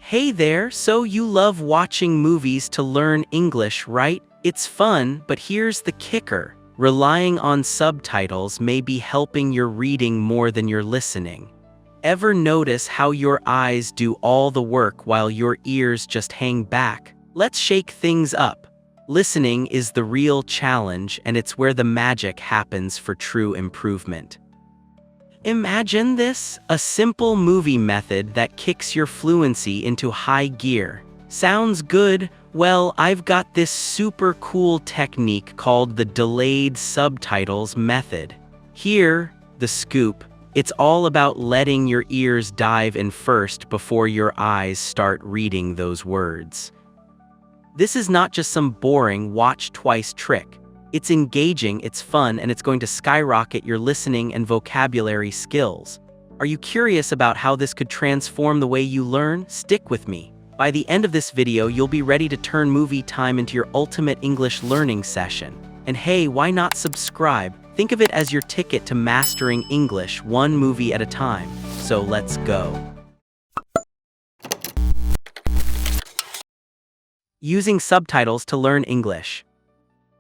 Hey there, so you love watching movies to learn English, right? It's fun, but here's the kicker. Relying on subtitles may be helping your reading more than your listening. Ever notice how your eyes do all the work while your ears just hang back? Let's shake things up. Listening is the real challenge, and it's where the magic happens for true improvement. Imagine this, a simple movie method that kicks your fluency into high gear. Sounds good? Well, I've got this super cool technique called the delayed subtitles method. Here, the scoop, it's all about letting your ears dive in first before your eyes start reading those words. This is not just some boring watch twice trick. It's engaging, it's fun, and it's going to skyrocket your listening and vocabulary skills. Are you curious about how this could transform the way you learn? Stick with me. By the end of this video, you'll be ready to turn movie time into your ultimate English learning session. And hey, why not subscribe? Think of it as your ticket to mastering English one movie at a time. So let's go. Using subtitles to learn English.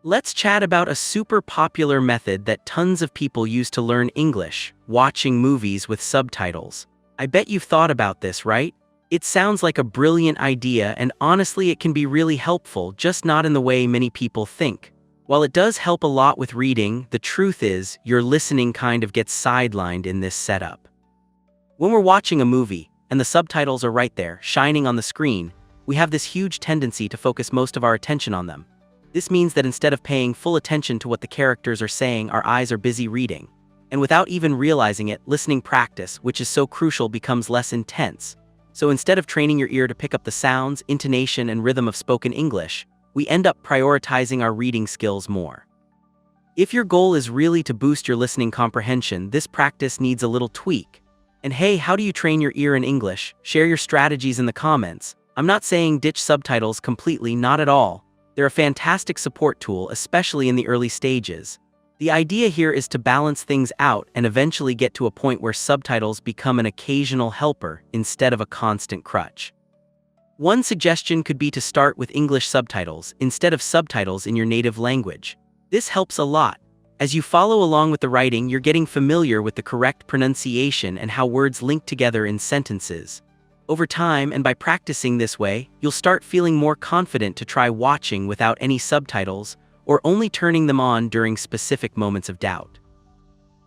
Let's chat about a super popular method that tons of people use to learn English, watching movies with subtitles. I bet you've thought about this, right? It sounds like a brilliant idea, and honestly it can be really helpful, just not in the way many people think. While it does help a lot with reading, the truth is, your listening kind of gets sidelined in this setup. When we're watching a movie, and the subtitles are right there, shining on the screen, we have this huge tendency to focus most of our attention on them. This means that instead of paying full attention to what the characters are saying, our eyes are busy reading. And without even realizing it, listening practice, which is so crucial, becomes less intense. So instead of training your ear to pick up the sounds, intonation, and rhythm of spoken English, we end up prioritizing our reading skills more. If your goal is really to boost your listening comprehension, this practice needs a little tweak. And hey, how do you train your ear in English? Share your strategies in the comments. I'm not saying ditch subtitles completely, not at all. They're a fantastic support tool, especially in the early stages. The idea here is to balance things out and eventually get to a point where subtitles become an occasional helper instead of a constant crutch. One suggestion could be to start with English subtitles instead of subtitles in your native language. This helps a lot. As you follow along with the writing, you're getting familiar with the correct pronunciation and how words link together in sentences. Over time, and by practicing this way, you'll start feeling more confident to try watching without any subtitles, or only turning them on during specific moments of doubt.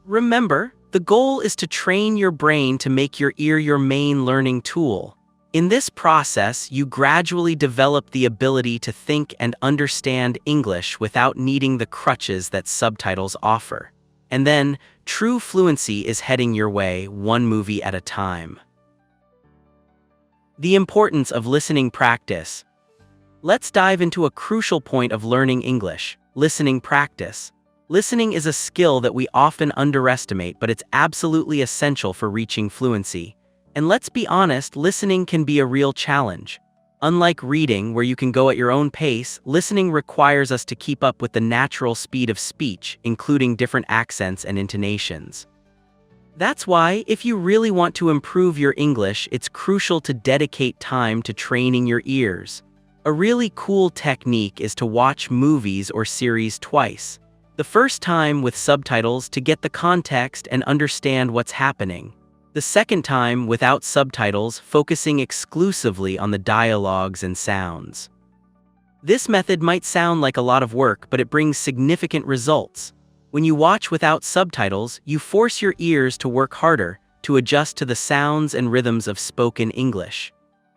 Remember, the goal is to train your brain to make your ear your main learning tool. In this process, you gradually develop the ability to think and understand English without needing the crutches that subtitles offer. And then, true fluency is heading your way, one movie at a time. The importance of listening practice. Let's dive into a crucial point of learning English: listening practice. Listening is a skill that we often underestimate, but it's absolutely essential for reaching fluency. And let's be honest, listening can be a real challenge. Unlike reading, where you can go at your own pace, listening requires us to keep up with the natural speed of speech, including different accents and intonations. That's why, if you really want to improve your English, it's crucial to dedicate time to training your ears. A really cool technique is to watch movies or series twice. The first time with subtitles to get the context and understand what's happening. The second time without subtitles, focusing exclusively on the dialogues and sounds. This method might sound like a lot of work, but it brings significant results. When you watch without subtitles, you force your ears to work harder, to adjust to the sounds and rhythms of spoken English.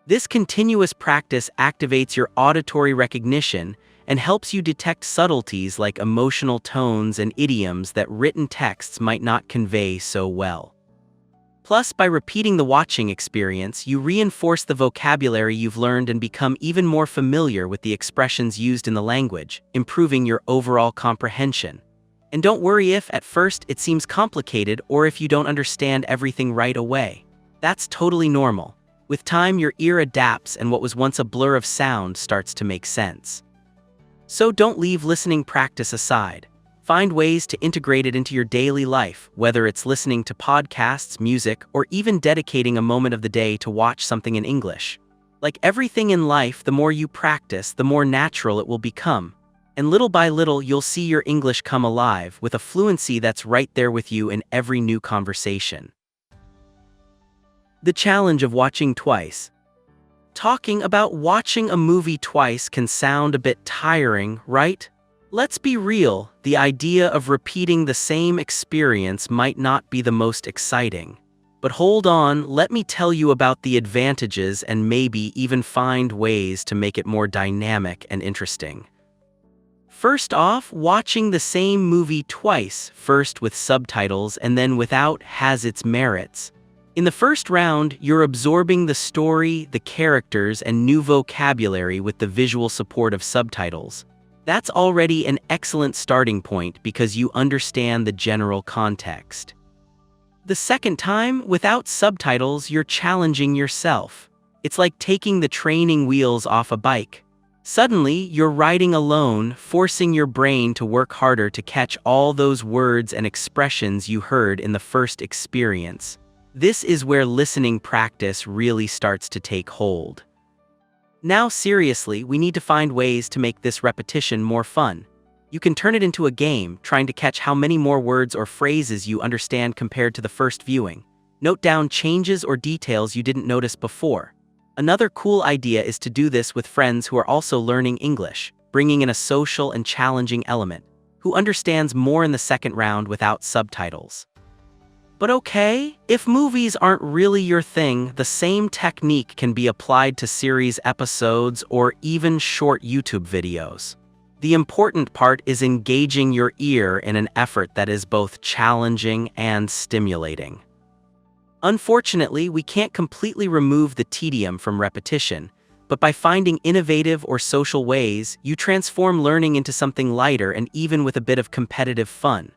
This continuous practice activates your auditory recognition and helps you detect subtleties like emotional tones and idioms that written texts might not convey so well. Plus, by repeating the watching experience, you reinforce the vocabulary you've learned and become even more familiar with the expressions used in the language, improving your overall comprehension. And don't worry if, at first, it seems complicated or if you don't understand everything right away. That's totally normal. With time, your ear adapts and what was once a blur of sound starts to make sense. So don't leave listening practice aside. Find ways to integrate it into your daily life, whether it's listening to podcasts, music, or even dedicating a moment of the day to watch something in English. Like everything in life, the more you practice, the more natural it will become. And little by little, you'll see your English come alive with a fluency that's right there with you in every new conversation. The challenge of watching twice. Talking about watching a movie twice can sound a bit tiring, right? Let's be real, the idea of repeating the same experience might not be the most exciting. But hold on, let me tell you about the advantages and maybe even find ways to make it more dynamic and interesting. First off, watching the same movie twice, first with subtitles and then without, has its merits. In the first round, you're absorbing the story, the characters, and new vocabulary with the visual support of subtitles. That's already an excellent starting point because you understand the general context. The second time, without subtitles, you're challenging yourself. It's like taking the training wheels off a bike. Suddenly, you're riding alone, forcing your brain to work harder to catch all those words and expressions you heard in the first experience. This is where listening practice really starts to take hold. Now seriously, we need to find ways to make this repetition more fun. You can turn it into a game, trying to catch how many more words or phrases you understand compared to the first viewing. Note down changes or details you didn't notice before. Another cool idea is to do this with friends who are also learning English, bringing in a social and challenging element, who understands more in the second round without subtitles. But okay, if movies aren't really your thing, the same technique can be applied to series episodes or even short YouTube videos. The important part is engaging your ear in an effort that is both challenging and stimulating. Unfortunately, we can't completely remove the tedium from repetition, but by finding innovative or social ways, you transform learning into something lighter and even with a bit of competitive fun.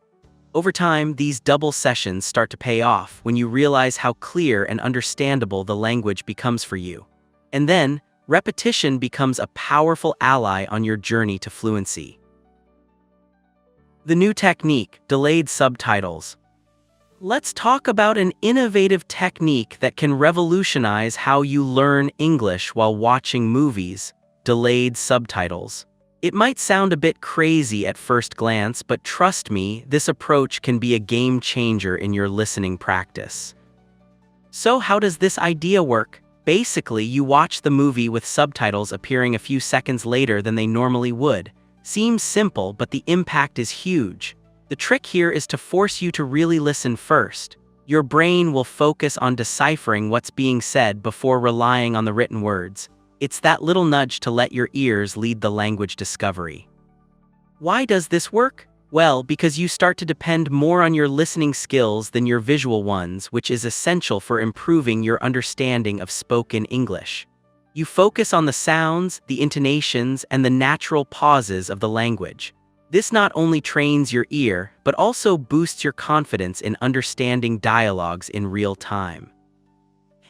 Over time, these double sessions start to pay off when you realize how clear and understandable the language becomes for you. And then, repetition becomes a powerful ally on your journey to fluency. The new technique, delayed subtitles. Let's talk about an innovative technique that can revolutionize how you learn English while watching movies, delayed subtitles. It might sound a bit crazy at first glance, but trust me, this approach can be a game changer in your listening practice. So how does this idea work? Basically, you watch the movie with subtitles appearing a few seconds later than they normally would. Seems simple, but the impact is huge. The trick here is to force you to really listen first. Your brain will focus on deciphering what's being said before relying on the written words. It's that little nudge to let your ears lead the language discovery. Why does this work? Well, because you start to depend more on your listening skills than your visual ones, which is essential for improving your understanding of spoken English. You focus on the sounds, the intonations, and the natural pauses of the language. This not only trains your ear, but also boosts your confidence in understanding dialogues in real time.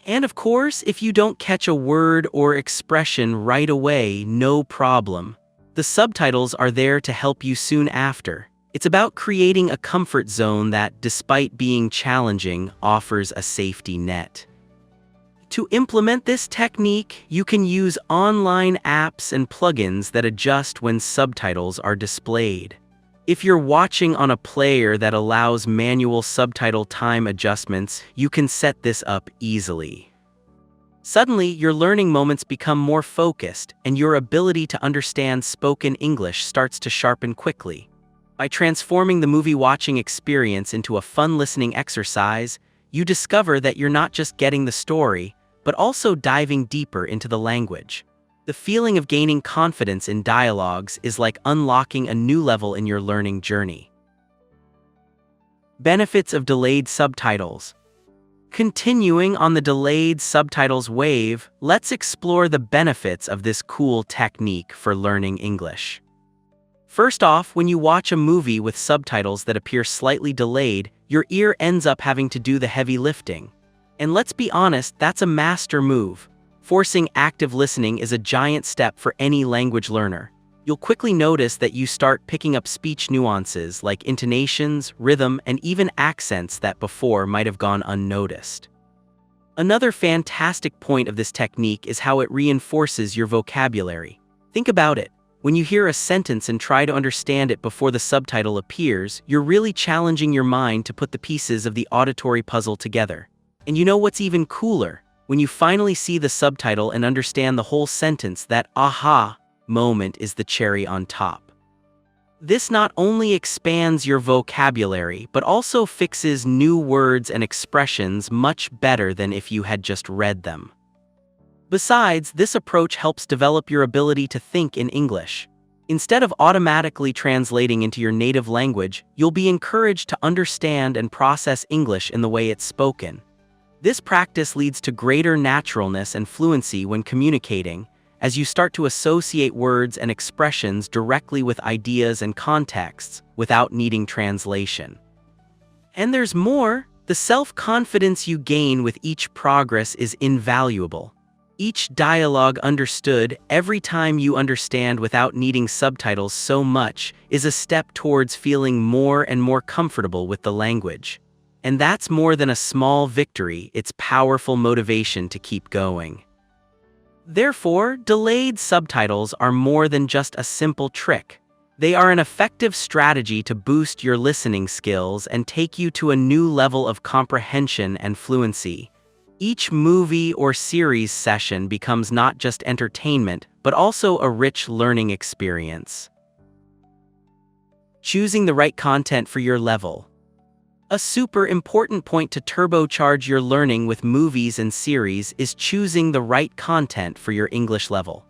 And of course, if you don't catch a word or expression right away, no problem. The subtitles are there to help you soon after. It's about creating a comfort zone that, despite being challenging, offers a safety net. To implement this technique, you can use online apps and plugins that adjust when subtitles are displayed. If you're watching on a player that allows manual subtitle time adjustments, you can set this up easily. Suddenly, your learning moments become more focused, and your ability to understand spoken English starts to sharpen quickly. By transforming the movie watching experience into a fun listening exercise, you discover that you're not just getting the story, but also diving deeper into the language. The feeling of gaining confidence in dialogues is like unlocking a new level in your learning journey. Benefits of delayed subtitles. Continuing on the delayed subtitles wave, let's explore the benefits of this cool technique for learning English. First off, when you watch a movie with subtitles that appear slightly delayed, your ear ends up having to do the heavy lifting. And let's be honest, that's a master move. Forcing active listening is a giant step for any language learner. You'll quickly notice that you start picking up speech nuances like intonations, rhythm, and even accents that before might have gone unnoticed. Another fantastic point of this technique is how it reinforces your vocabulary. Think about it. When you hear a sentence and try to understand it before the subtitle appears, you're really challenging your mind to put the pieces of the auditory puzzle together. And you know what's even cooler? When you finally see the subtitle and understand the whole sentence, that aha moment is the cherry on top. This not only expands your vocabulary, but also fixes new words and expressions much better than if you had just read them. Besides, this approach helps develop your ability to think in English. Instead of automatically translating into your native language, you'll be encouraged to understand and process English in the way it's spoken. This practice leads to greater naturalness and fluency when communicating, as you start to associate words and expressions directly with ideas and contexts without needing translation. And there's more. The self-confidence you gain with each progress is invaluable. Each dialogue understood every time you understand without needing subtitles so much is a step towards feeling more and more comfortable with the language. And that's more than a small victory, it's powerful motivation to keep going. Therefore, delayed subtitles are more than just a simple trick. They are an effective strategy to boost your listening skills and take you to a new level of comprehension and fluency. Each movie or series session becomes not just entertainment, but also a rich learning experience. Choosing the right content for your level. A super important point to turbocharge your learning with movies and series is choosing the right content for your English level.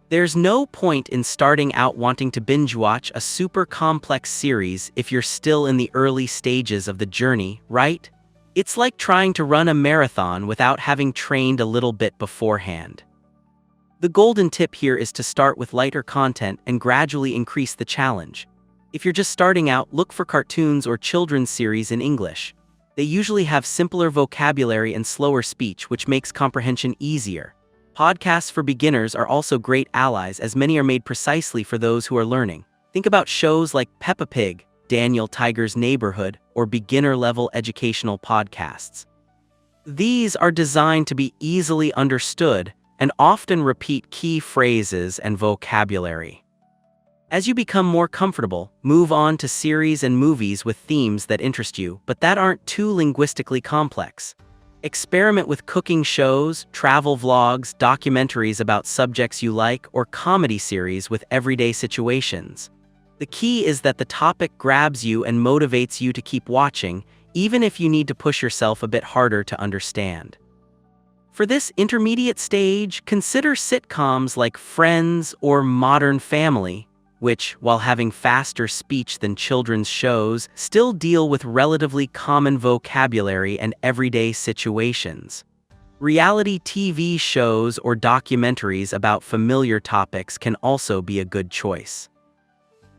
There's no point in starting out wanting to binge-watch a super complex series if you're still in the early stages of the journey, right? It's like trying to run a marathon without having trained a little bit beforehand. The golden tip here is to start with lighter content and gradually increase the challenge. If you're just starting out, look for cartoons or children's series in English. They usually have simpler vocabulary and slower speech, which makes comprehension easier. Podcasts for beginners are also great allies, as many are made precisely for those who are learning. Think about shows like Peppa Pig, Daniel Tiger's Neighborhood, or beginner-level educational podcasts. These are designed to be easily understood and often repeat key phrases and vocabulary. As you become more comfortable, move on to series and movies with themes that interest you, but that aren't too linguistically complex. Experiment with cooking shows, travel vlogs, documentaries about subjects you like, or comedy series with everyday situations. The key is that the topic grabs you and motivates you to keep watching, even if you need to push yourself a bit harder to understand. For this intermediate stage, consider sitcoms like Friends or Modern Family, which, while having faster speech than children's shows, still deal with relatively common vocabulary and everyday situations. Reality TV shows or documentaries about familiar topics can also be a good choice.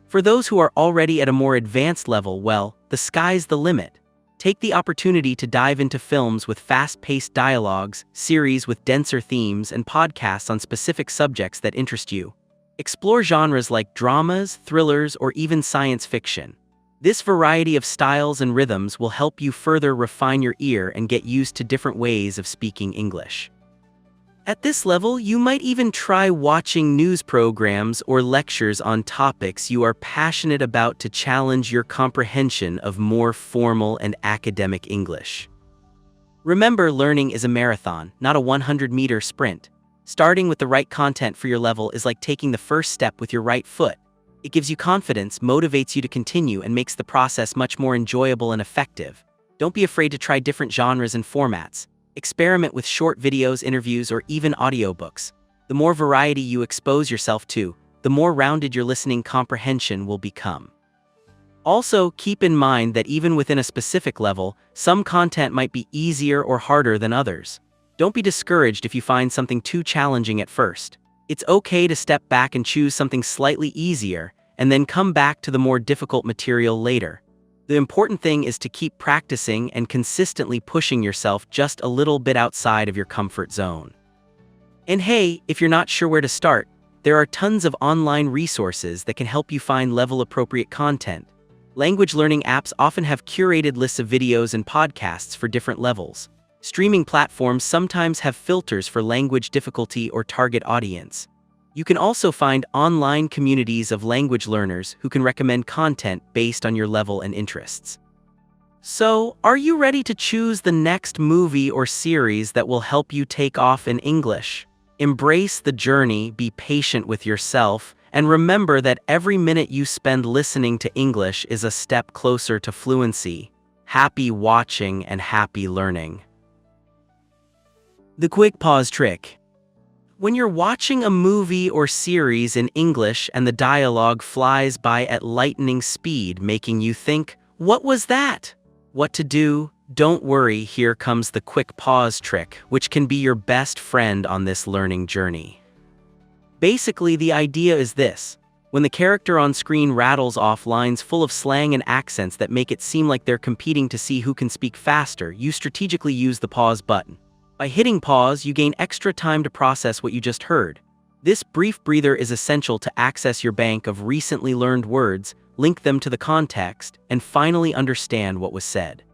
For those who are already at a more advanced level, well, the sky's the limit. Take the opportunity to dive into films with fast-paced dialogues, series with denser themes, and podcasts on specific subjects that interest you. Explore genres like dramas, thrillers, or even science fiction. This variety of styles and rhythms will help you further refine your ear and get used to different ways of speaking English. At this level, you might even try watching news programs or lectures on topics you are passionate about to challenge your comprehension of more formal and academic English. Remember, learning is a marathon, not a 100-meter sprint. Starting with the right content for your level is like taking the first step with your right foot. It gives you confidence, motivates you to continue, and makes the process much more enjoyable and effective. Don't be afraid to try different genres and formats. Experiment with short videos, interviews, or even audiobooks. The more variety you expose yourself to, the more rounded your listening comprehension will become. Also, keep in mind that even within a specific level, some content might be easier or harder than others. Don't be discouraged if you find something too challenging at first. It's okay to step back and choose something slightly easier, and then come back to the more difficult material later. The important thing is to keep practicing and consistently pushing yourself just a little bit outside of your comfort zone. And hey, if you're not sure where to start, there are tons of online resources that can help you find level-appropriate content. Language learning apps often have curated lists of videos and podcasts for different levels. Streaming platforms sometimes have filters for language difficulty or target audience. You can also find online communities of language learners who can recommend content based on your level and interests. So, are you ready to choose the next movie or series that will help you take off in English? Embrace the journey, be patient with yourself, and remember that every minute you spend listening to English is a step closer to fluency. Happy watching and happy learning. The quick pause trick. When you're watching a movie or series in English and the dialogue flies by at lightning speed, making you think, "What was that?" What to do? Don't worry, here comes the quick pause trick, which can be your best friend on this learning journey. Basically, the idea is this. When the character on screen rattles off lines full of slang and accents that make it seem like they're competing to see who can speak faster, you strategically use the pause button. By hitting pause, you gain extra time to process what you just heard. This brief breather is essential to access your bank of recently learned words, link them to the context, and finally understand what was said.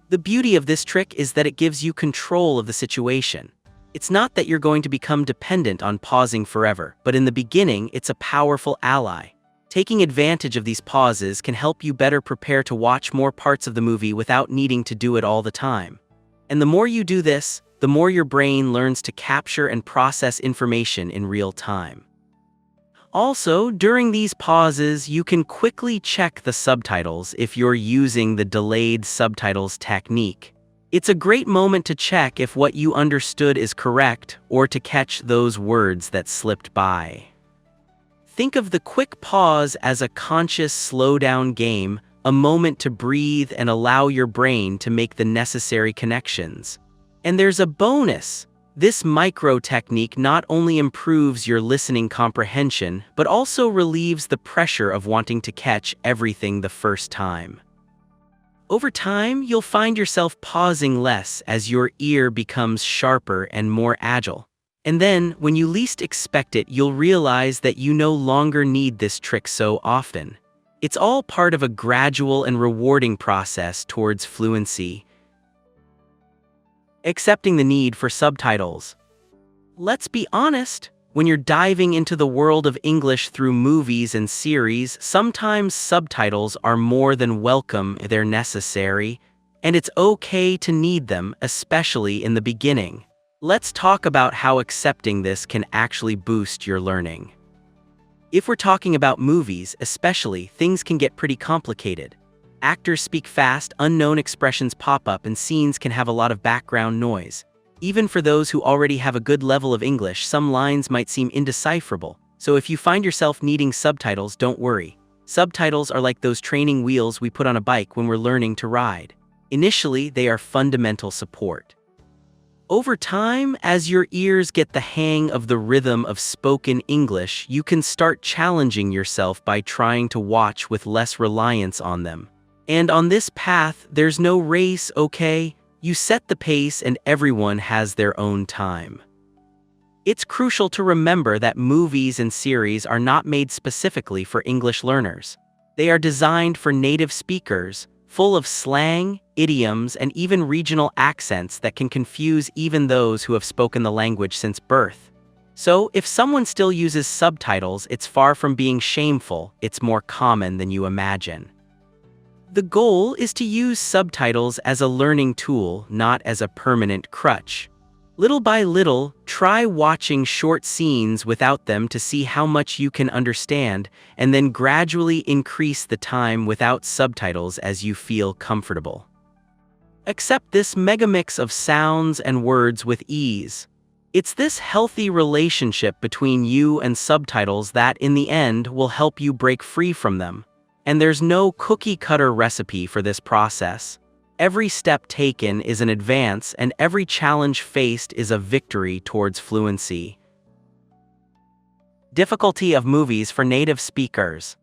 The beauty of this trick is that it gives you control of the situation. It's not that you're going to become dependent on pausing forever, but in the beginning, it's a powerful ally. Taking advantage of these pauses can help you better prepare to watch more parts of the movie without needing to do it all the time. And the more you do this, the more your brain learns to capture and process information in real time. Also, during these pauses, you can quickly check the subtitles if you're using the delayed subtitles technique. It's a great moment to check if what you understood is correct or to catch those words that slipped by. Think of the quick pause as a conscious slow-down game, a moment to breathe and allow your brain to make the necessary connections. And there's a bonus. This micro technique not only improves your listening comprehension, but also relieves the pressure of wanting to catch everything the first time. Over time, you'll find yourself pausing less as your ear becomes sharper and more agile. And then, when you least expect it, you'll realize that you no longer need this trick so often. It's all part of a gradual and rewarding process towards fluency. Accepting the need for subtitles. Let's be honest, when you're diving into the world of English through movies and series, sometimes subtitles are more than welcome, they're necessary, and it's okay to need them, especially in the beginning. Let's talk about how accepting this can actually boost your learning. If we're talking about movies, especially, things can get pretty complicated. Actors speak fast, unknown expressions pop up, and scenes can have a lot of background noise. Even for those who already have a good level of English, some lines might seem indecipherable. So if you find yourself needing subtitles, don't worry. Subtitles are like those training wheels we put on a bike when we're learning to ride. Initially, they are fundamental support. Over time, as your ears get the hang of the rhythm of spoken English, you can start challenging yourself by trying to watch with less reliance on them. And on this path, there's no race, okay? You set the pace and everyone has their own time. It's crucial to remember that movies and series are not made specifically for English learners. They are designed for native speakers, full of slang, idioms, and even regional accents that can confuse even those who have spoken the language since birth. So, if someone still uses subtitles, it's far from being shameful, it's more common than you imagine. The goal is to use subtitles as a learning tool, not as a permanent crutch. Little by little, try watching short scenes without them to see how much you can understand, and then gradually increase the time without subtitles as you feel comfortable. Accept this megamix of sounds and words with ease. It's this healthy relationship between you and subtitles that, in the end, will help you break free from them. And there's no cookie-cutter recipe for this process. Every step taken is an advance, and every challenge faced is a victory towards fluency. Difficulty of movies for native speakers.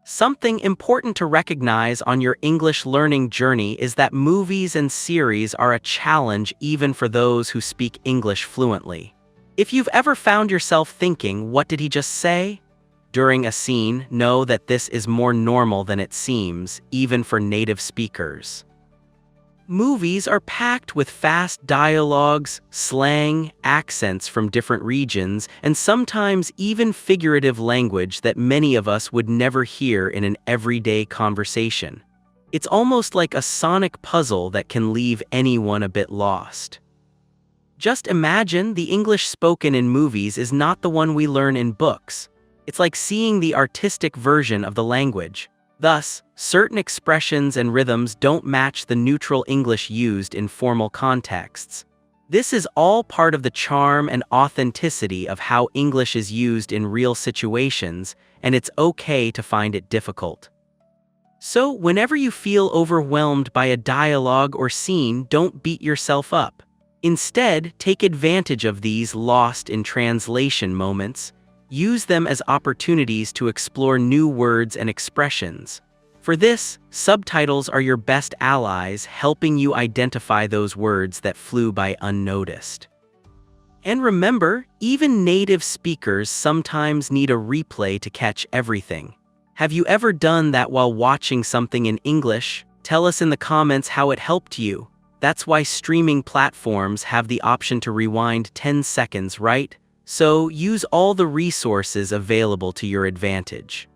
Something important to recognize on your English learning journey is that movies and series are a challenge even for those who speak English fluently. If you've ever found yourself thinking, "What did he just say?" during a scene, know that this is more normal than it seems, even for native speakers. Movies are packed with fast dialogues, slang, accents from different regions, and sometimes even figurative language that many of us would never hear in an everyday conversation. It's almost like a sonic puzzle that can leave anyone a bit lost. Just imagine the English spoken in movies is not the one we learn in books. It's like seeing the artistic version of the language. Thus, certain expressions and rhythms don't match the neutral English used in formal contexts. This is all part of the charm and authenticity of how English is used in real situations, and it's okay to find it difficult. So, whenever you feel overwhelmed by a dialogue or scene, don't beat yourself up. Instead, take advantage of these lost in translation moments. Use them as opportunities to explore new words and expressions. For this, subtitles are your best allies, helping you identify those words that flew by unnoticed. And remember, even native speakers sometimes need a replay to catch everything. Have you ever done that while watching something in English? Tell us in the comments how it helped you. That's why streaming platforms have the option to rewind 10 seconds, right? So use all the resources available to your advantage.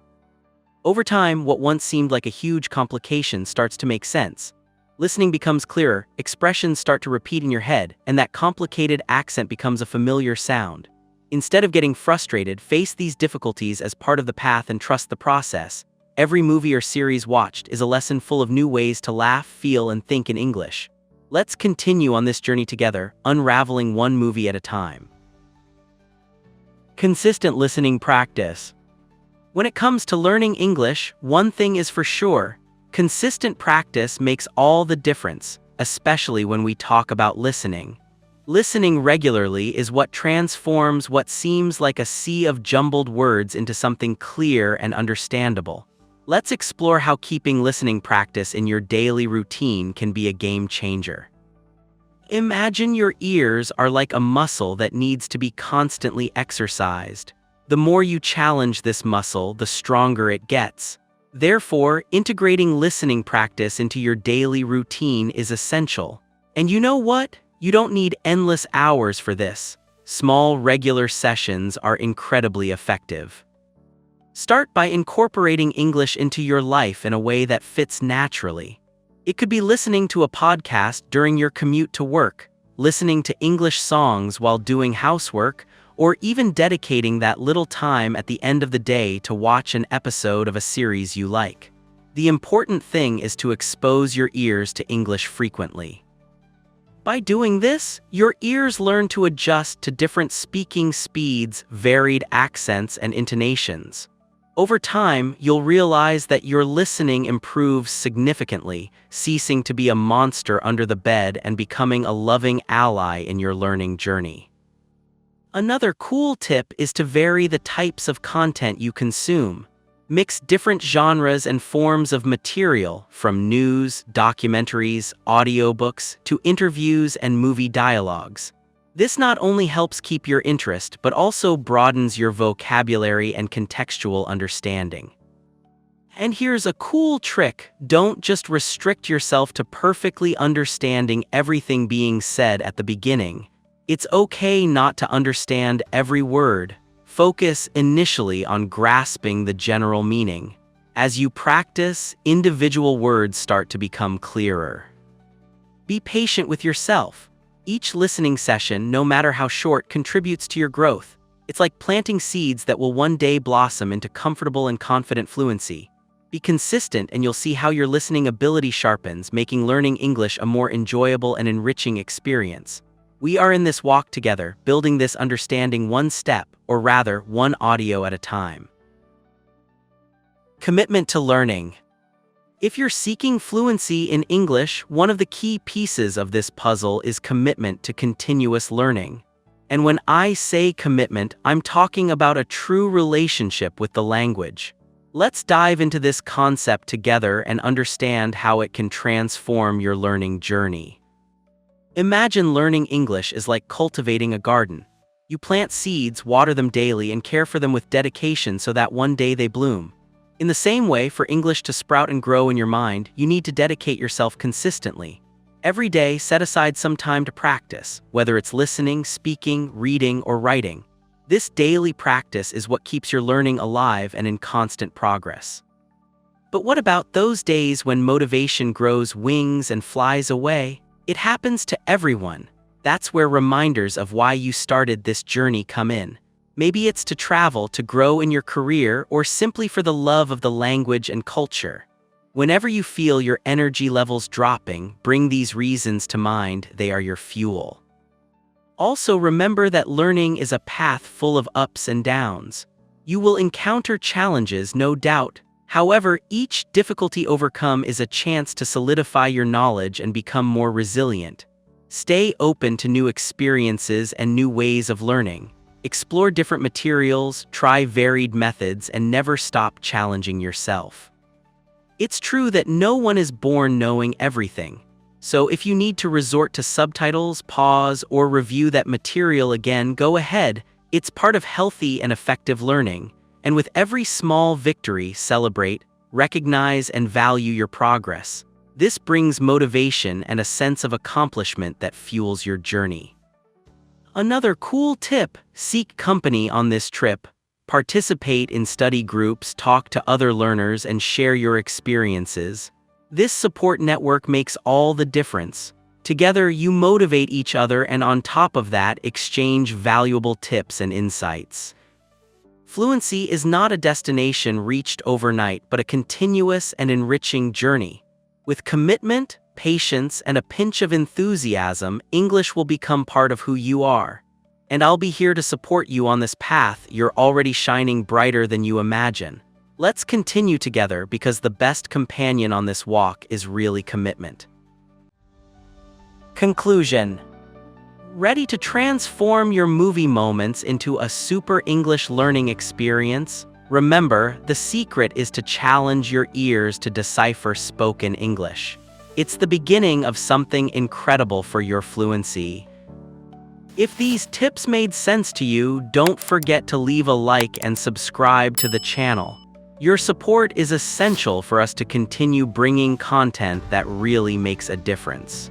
Over time, what once seemed like a huge complication starts to make sense. Listening becomes clearer, expressions start to repeat in your head, and that complicated accent becomes a familiar sound. Instead of getting frustrated, face these difficulties as part of the path and trust the process. Every movie or series watched is a lesson full of new ways to laugh, feel, and think in English. Let's continue on this journey together, unraveling one movie at a time. Consistent listening practice. When it comes to learning English, one thing is for sure: consistent practice makes all the difference, especially when we talk about listening. Listening regularly is what transforms what seems like a sea of jumbled words into something clear and understandable. Let's explore how keeping listening practice in your daily routine can be a game changer. Imagine your ears are like a muscle that needs to be constantly exercised. The more you challenge this muscle, the stronger it gets. Therefore, integrating listening practice into your daily routine is essential. And you know what? You don't need endless hours for this. Small, regular sessions are incredibly effective. Start by incorporating English into your life in a way that fits naturally. It could be listening to a podcast during your commute to work, listening to English songs while doing housework, or even dedicating that little time at the end of the day to watch an episode of a series you like. The important thing is to expose your ears to English frequently. By doing this, your ears learn to adjust to different speaking speeds, varied accents, and intonations. Over time, you'll realize that your listening improves significantly, ceasing to be a monster under the bed and becoming a loving ally in your learning journey. Another cool tip is to vary the types of content you consume. Mix different genres and forms of material, from news, documentaries, audiobooks, to interviews and movie dialogues. This not only helps keep your interest, but also broadens your vocabulary and contextual understanding. And here's a cool trick: don't just restrict yourself to perfectly understanding everything being said at the beginning. It's okay not to understand every word. Focus initially on grasping the general meaning. As you practice, individual words start to become clearer. Be patient with yourself. Each listening session, no matter how short, contributes to your growth. It's like planting seeds that will one day blossom into comfortable and confident fluency. Be consistent and you'll see how your listening ability sharpens, making learning English a more enjoyable and enriching experience. We are in this walk together, building this understanding one step, or rather, one audio at a time. Commitment to learning. If you're seeking fluency in English, one of the key pieces of this puzzle is commitment to continuous learning. And when I say commitment, I'm talking about a true relationship with the language. Let's dive into this concept together and understand how it can transform your learning journey. Imagine learning English is like cultivating a garden. You plant seeds, water them daily, and care for them with dedication so that one day they bloom. In the same way, for English to sprout and grow in your mind, you need to dedicate yourself consistently. Every day, set aside some time to practice, whether it's listening, speaking, reading, or writing. This daily practice is what keeps your learning alive and in constant progress. But what about those days when motivation grows wings and flies away? It happens to everyone. That's where reminders of why you started this journey come in. Maybe it's to travel, to grow in your career, or simply for the love of the language and culture. Whenever you feel your energy levels dropping, bring these reasons to mind. They are your fuel. Also, remember that learning is a path full of ups and downs. You will encounter challenges, no doubt. However, each difficulty overcome is a chance to solidify your knowledge and become more resilient. Stay open to new experiences and new ways of learning. Explore different materials, try varied methods, and never stop challenging yourself. It's true that no one is born knowing everything. So if you need to resort to subtitles, pause, or review that material again, go ahead. It's part of healthy and effective learning. And with every small victory, celebrate, recognize, and value your progress. This brings motivation and a sense of accomplishment that fuels your journey. Another cool tip: seek company on this trip. Participate in study groups, talk to other learners, and share your experiences. This support network makes all the difference. Together, you motivate each other, and on top of that, exchange valuable tips and insights. Fluency is not a destination reached overnight, but a continuous and enriching journey. With commitment, patience, and a pinch of enthusiasm, English will become part of who you are. And I'll be here to support you on this path. You're already shining brighter than you imagine. Let's continue together, because the best companion on this walk is really commitment. Conclusion. Ready to transform your movie moments into a super English learning experience? Remember, the secret is to challenge your ears to decipher spoken English. It's the beginning of something incredible for your fluency. If these tips made sense to you, don't forget to leave a like and subscribe to the channel. Your support is essential for us to continue bringing content that really makes a difference.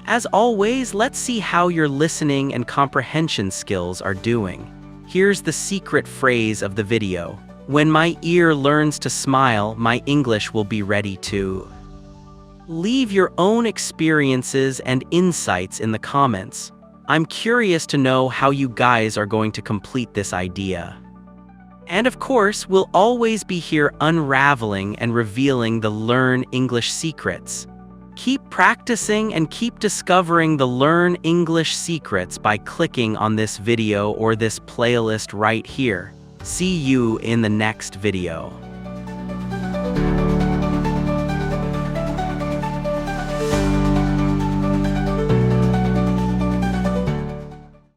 As always, let's see how your listening and comprehension skills are doing. Here's the secret phrase of the video: when my ear learns to smile, my English will be ready to. Leave your own experiences and insights in the comments. I'm curious to know how you guys are going to complete this idea. And of course, we'll always be here unraveling and revealing the Learn English secrets. Keep practicing and keep discovering the Learn English secrets by clicking on this video or this playlist right here. See you in the next video.